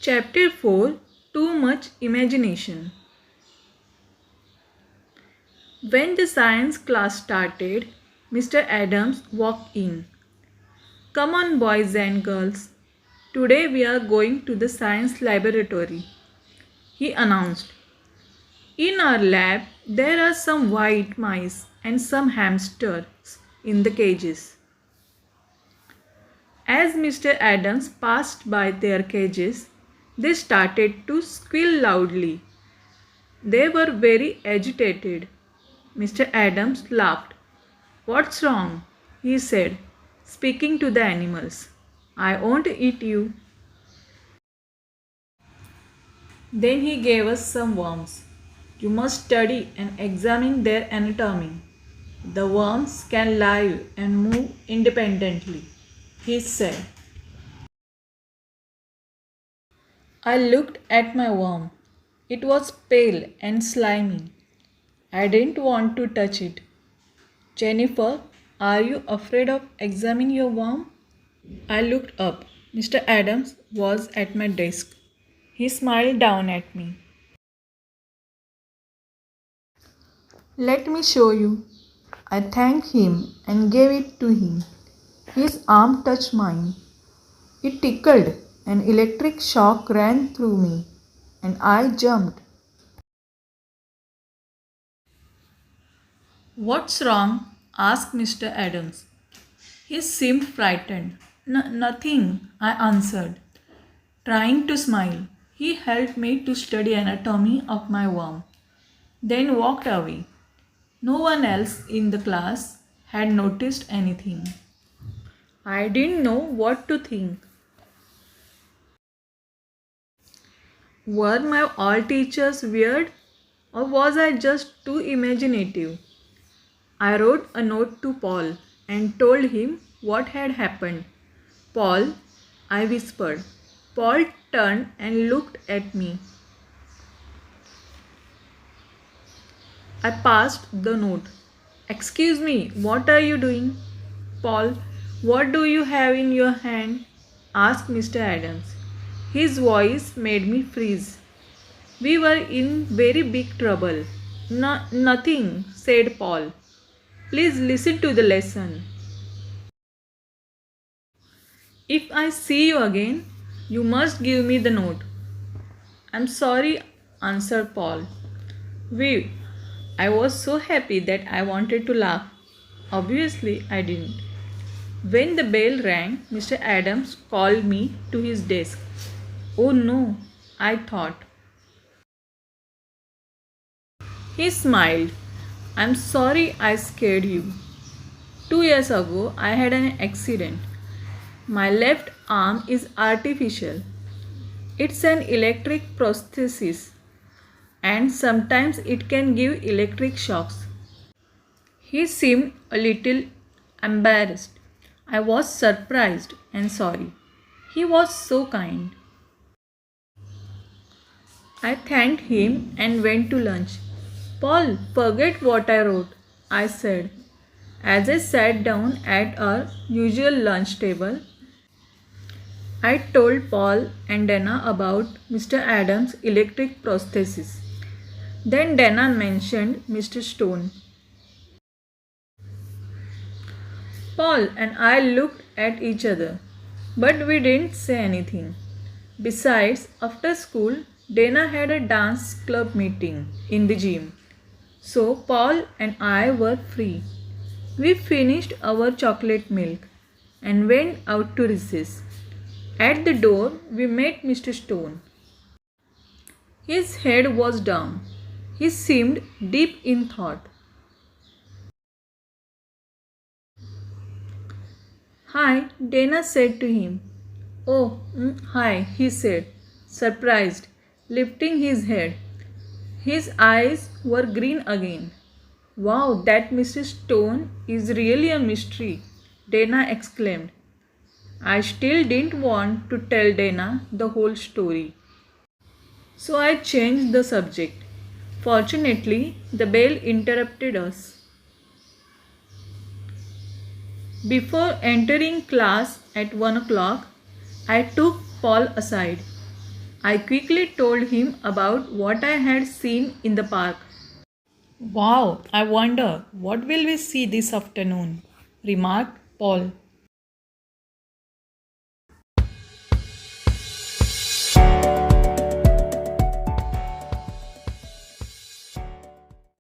Chapter 4 Too Much Imagination. When the science class started, Mr. Adams walked in. "Come on, boys and girls. Today we are going to the science laboratory," he announced. "In our lab, there are some white mice and some hamsters in the cages." As Mr. Adams passed by their cages, they started to squeal loudly. They were very agitated. Mr. Adams laughed. "What's wrong?" he said, speaking to the animals. "I won't eat you." Then he gave us some worms. "You must study and examine their anatomy. The worms can live and move independently," he said. I looked at my worm. It was pale and slimy. I didn't want to touch it. "Jennifer, are you afraid of examining your worm?" I looked up. Mr. Adams was at my desk. He smiled down at me. "Let me show you." I thanked him and gave it to him. His arm touched mine. It tickled. An electric shock ran through me, and I jumped. "What's wrong?" asked Mr. Adams. He seemed frightened. Nothing," I answered, trying to smile. He helped me to study anatomy of my worm, then walked away. No one else in the class had noticed anything. I didn't know what to think. Were my all teachers weird, or was I just too imaginative? I wrote a note to Paul and told him what had happened. "Paul," I whispered. Paul turned and looked at me. I passed the note. "Excuse me, what are you doing?" "Paul, what do you have in your hand?" asked Mr. Adams. His voice made me freeze. We were in very big trouble. Nothing," said Paul. "Please listen to the lesson. If I see you again, you must give me the note." "I'm sorry," answered Paul. I was so happy that I wanted to laugh. Obviously, I didn't. When the bell rang, Mr. Adams called me to his desk. "Oh no," I thought. He smiled. "I'm sorry I scared you. 2 years ago, I had an accident. My left arm is artificial. It's an electric prosthesis, and sometimes it can give electric shocks." He seemed a little embarrassed. I was surprised and sorry. He was so kind. I thanked him and went to lunch. "Paul, forget what I wrote," I said. As I sat down at our usual lunch table, I told Paul and Dana about Mr. Adams' electric prosthesis. Then Dana mentioned Mr. Stone. Paul and I looked at each other, but we didn't say anything. Besides, after school, Dana had a dance club meeting in the gym, so Paul and I were free. We finished our chocolate milk and went out to recess. At the door, we met Mr. Stone. His head was down. He seemed deep in thought. "Hi," Dana said to him. "Oh, hi," he said, surprised, lifting his head. His eyes were green again. "Wow, that Mr. Stone is really a mystery," Dana exclaimed. I still didn't want to tell Dana the whole story, so I changed the subject. Fortunately, the bell interrupted us. Before entering class at 1 o'clock, I took Paul aside. I quickly told him about what I had seen in the park. Wow, I wonder what will we see this afternoon, remarked Paul.